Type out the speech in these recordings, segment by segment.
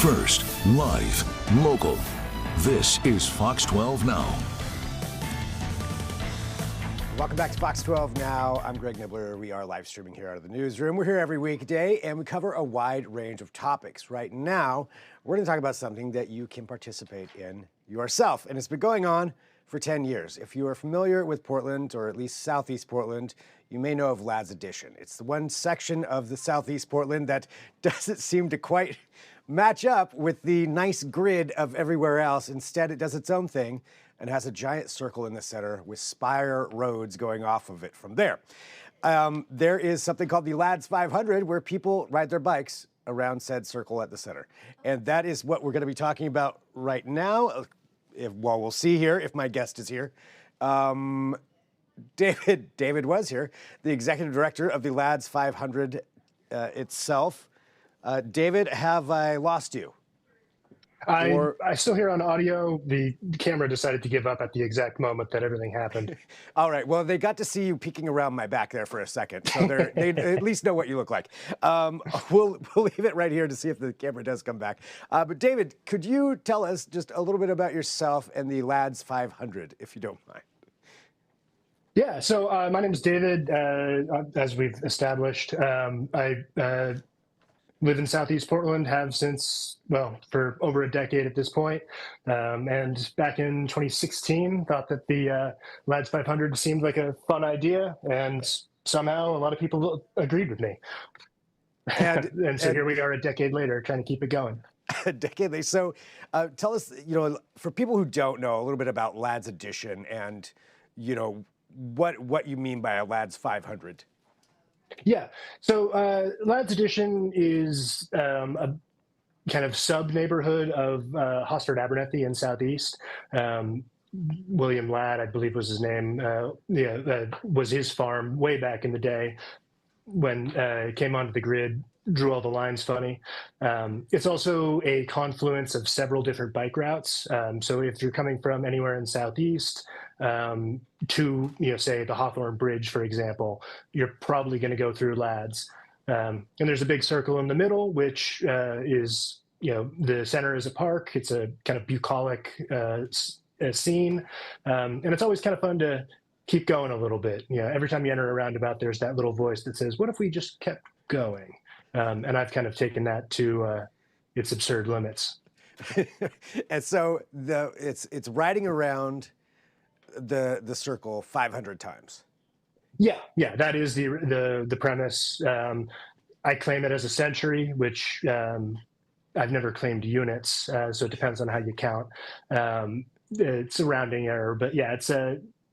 First, live, local. This is Fox 12 Now. Welcome back to Fox 12 Now. I'm Greg Nibbler. We are live streaming here out of the newsroom. We're here every weekday, and we cover a wide range of topics. Right now, we're going to talk about something that you can participate in yourself, and it's been going on for 10 years. If you are familiar with Portland, or at least Southeast Portland, you may know of Lads Edition. It's the one section of the Southeast Portland that doesn't seem to quite match up with the nice grid of everywhere else. Instead, it does its own thing and has a giant circle in the center with spire roads going off of it from there. There is something called the Lads 500 where people ride their bikes around said circle at the center. And that is what we're going to be talking about right now. We'll see here if my guest is here. David was here, the executive director of the Lads 500 itself. David, have I lost you? I still hear on audio. The camera decided to give up at the exact moment that everything happened. All right. Well, they got to see you peeking around my back there for a second, so they at least know what you look like. We'll leave it right here to see if the camera does come back. But David, could you tell us just a little bit about yourself and the Lads 500, if you don't mind? Yeah. So my name is David. As we've established, I live in Southeast Portland, have since, for over a decade at this point. And back in 2016, thought that the Lads 500 seemed like a fun idea. And somehow a lot of people agreed with me. And so here we are a decade later trying to keep it going. A decade later. So tell us, for people who don't know, a little bit about Lads Edition and, what you mean by a Lads 500. Yeah. So Lads Edition is a kind of sub-neighborhood of Hosford Abernethy in Southeast. William Ladd, I believe was his name, was his farm way back in the day when it came onto the grid, drew all the lines funny. It's also a confluence of several different bike routes. So if you're coming from anywhere in Southeast, to, say the Hawthorne Bridge, for example, you're probably going to go through Lads. And there's a big circle in the middle, which is, the center is a park. It's a kind of bucolic scene. And it's always kind of fun to keep going a little bit. Every time you enter a roundabout, there's that little voice that says, what if we just kept going? And I've kind of taken that to its absurd limits. And so it's riding around the circle 500 times. Yeah, that is the premise. I claim it as a century, which I've never claimed units, so it depends on how you count. It's a rounding error, but yeah, it's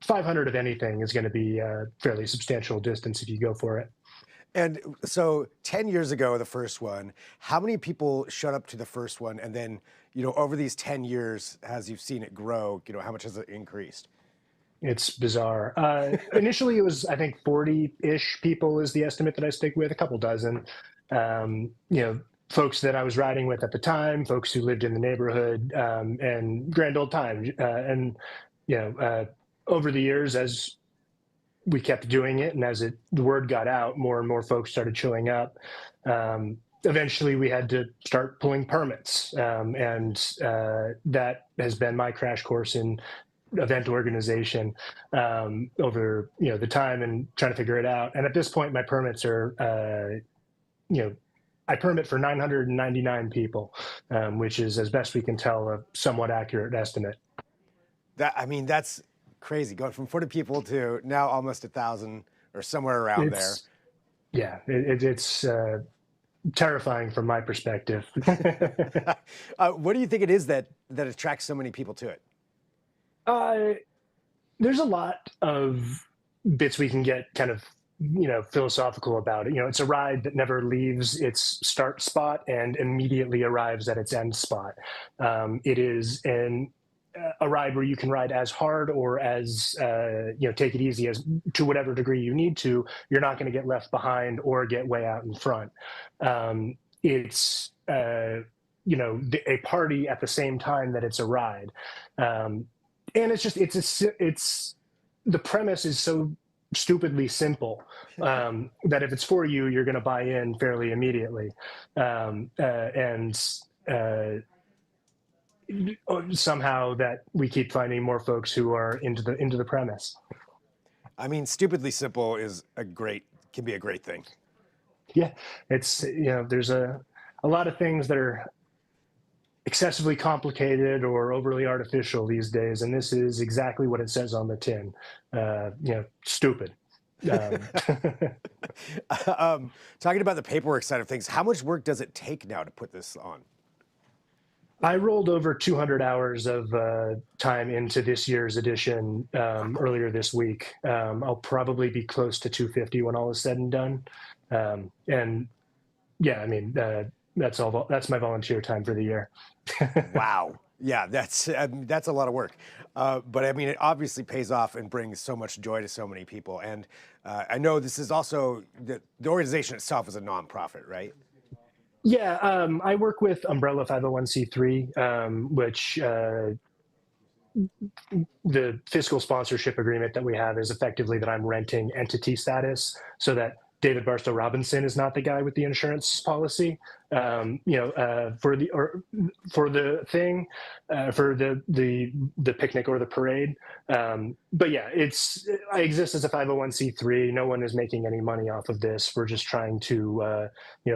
500 of anything is going to be a fairly substantial distance if you go for it. And so 10 years ago, the first one, how many people showed up to the first one? And then, over these 10 years, as you've seen it grow, how much has it increased? It's bizarre. Initially, it was, I think, 40-ish people is the estimate that I stick with, a couple dozen. Folks that I was riding with at the time, folks who lived in the neighborhood, and grand old time. Over the years, as we kept doing it, and as the word got out, more and more folks started showing up. Eventually, we had to start pulling permits, and that has been my crash course in event organization over the time and trying to figure it out. And at this point, my permits are, I permit for 999 people, which is, as best we can tell, a somewhat accurate estimate. That's crazy, going from 40 people to now almost 1,000 or somewhere around there. Yeah, it's terrifying from my perspective. What do you think it is that attracts so many people to it? There's a lot of bits we can get kind of, philosophical about it. It's a ride that never leaves its start spot and immediately arrives at its end spot. It is a ride where you can ride as hard or as, take it easy as to whatever degree you need to. You're not going to get left behind or get way out in front. It's, a party at the same time that it's a ride. And it's just, it's the premise is so stupidly simple that if it's for you, you're going to buy in fairly immediately. And somehow that we keep finding more folks who are into the premise. I mean, stupidly simple can be a great thing. Yeah, it's, there's a lot of things that are excessively complicated or overly artificial these days, and this is exactly what it says on the tin. Stupid. Talking about the paperwork side of things, how much work does it take now to put this on? I rolled over 200 hours of time into this year's edition earlier this week. I'll probably be close to 250 when all is said and done. And yeah, I mean, that's all. That's my volunteer time for the year. Wow. Yeah, that's a lot of work. But I mean, it obviously pays off and brings so much joy to so many people. And I know this is also, the organization itself is a nonprofit, right? Yeah, I work with Umbrella 501c3, which the fiscal sponsorship agreement that we have is effectively that I'm renting entity status so that David Barstow Robinson is not the guy with the insurance policy, for the thing, for the picnic or the parade. But yeah, I exist as a 501c3. No one is making any money off of this. We're just trying to,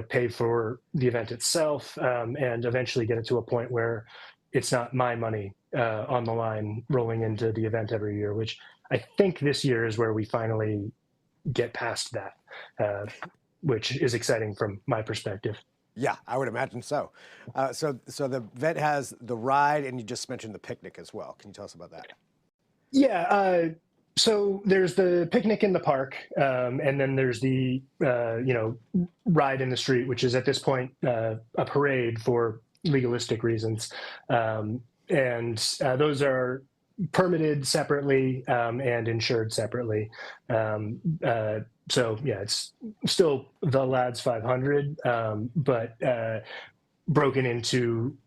pay for the event itself, and eventually get it to a point where it's not my money on the line rolling into the event every year, which I think this year is where we finally get past that, which is exciting from my perspective. Yeah, I would imagine so. So the event has the ride, and you just mentioned the picnic as well. Can you tell us about that? Yeah, so there's the picnic in the park, and then there's the ride in the street, which is at this point a parade for legalistic reasons, and those are permitted separately and insured separately. So yeah, it's still the Lads 500, but broken into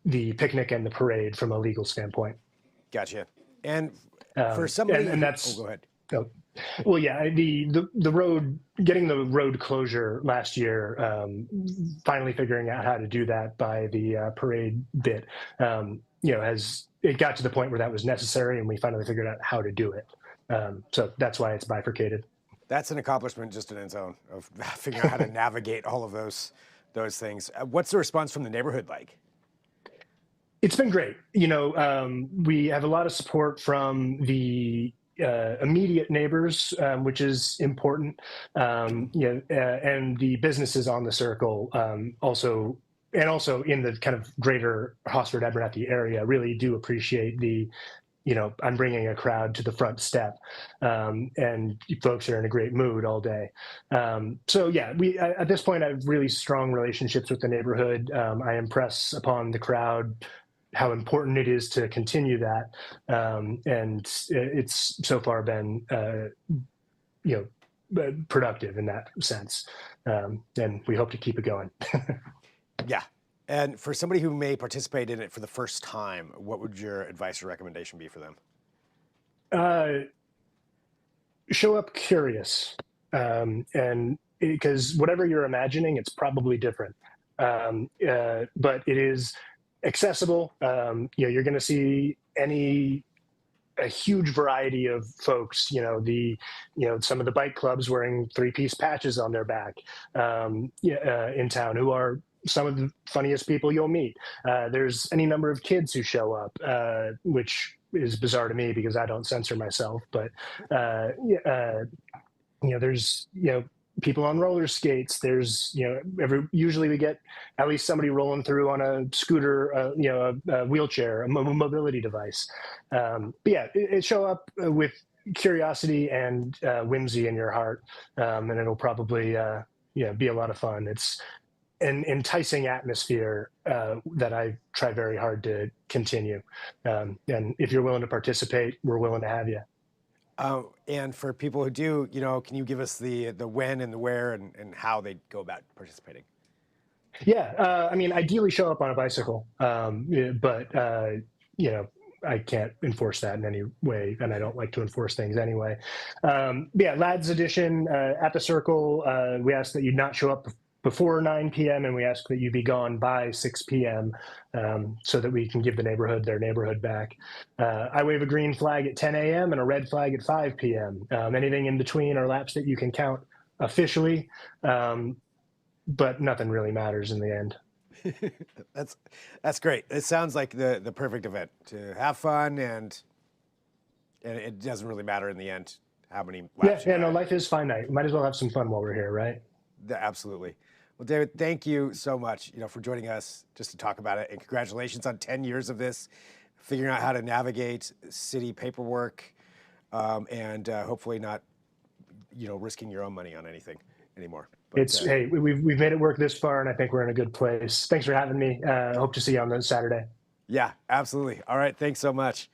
the picnic and the parade from a legal standpoint. Gotcha. And for somebody, and that's, go ahead. Oh, well, yeah, the getting the road closure last year, finally figuring out how to do that by the parade bit, it got to the point where that was necessary, and we finally figured out how to do it. So that's why it's bifurcated. That's an accomplishment just in its own, of figuring out how to navigate all of those things. What's the response from the neighborhood like? It's been great. We have a lot of support from the immediate neighbors, which is important, and the businesses on the circle also in the kind of greater Hosford-Abernathy area really do appreciate I'm bringing a crowd to the front step, and folks are in a great mood all day. So yeah, at this point I have really strong relationships with the neighborhood. I impress upon the crowd how important it is to continue that, and it's so far been productive in that sense, and we hope to keep it going. Yeah. And for somebody who may participate in it for the first time, what would your advice or recommendation be for them? Show up curious, and because whatever you're imagining, it's probably different, but it is accessible. You're going to see a huge variety of folks. Some of the bike clubs wearing 3-piece patches on their back in town, who are some of the funniest people you'll meet. There's any number of kids who show up, which is bizarre to me because I don't censor myself. But there's people on roller skates. There's usually we get at least somebody rolling through on a scooter, a wheelchair, a mobility device. But yeah, show up with curiosity and whimsy in your heart, and it'll probably be a lot of fun. It's an enticing atmosphere that I try very hard to continue. And if you're willing to participate, we're willing to have you. And for people who do, can you give us the when and the where and how they go about participating? Yeah, ideally show up on a bicycle, but I can't enforce that in any way, and I don't like to enforce things anyway. Yeah, Lads Edition at the Circle. We ask that you not show up before 9 p.m. and we ask that you be gone by 6 p.m. So that we can give the neighborhood their neighborhood back. I wave a green flag at 10 a.m. and a red flag at 5 p.m. Anything in between are laps that you can count officially, but nothing really matters in the end. That's great. It sounds like the perfect event to have fun, and it doesn't really matter in the end how many laps. Yeah, no, life is finite. Might as well have some fun while we're here, right? Absolutely. Well, David, thank you so much, for joining us just to talk about it, and congratulations on 10 years of this, figuring out how to navigate city paperwork, and hopefully not, risking your own money on anything anymore. But, Hey, we've made it work this far, and I think we're in a good place. Thanks for having me. Hope to see you on this Saturday. Yeah, absolutely. All right, thanks so much.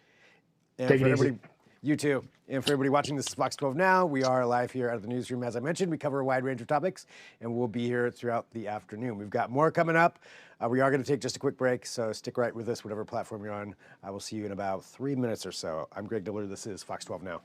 And Take for it easy. everybody, you too. And for everybody watching, this is Fox 12 Now. We are live here out of the newsroom. As I mentioned, we cover a wide range of topics, and we'll be here throughout the afternoon. We've got more coming up. We are going to take just a quick break, so stick right with us, whatever platform you're on. I will see you in about 3 minutes or so. I'm Greg Diller. This is Fox 12 Now.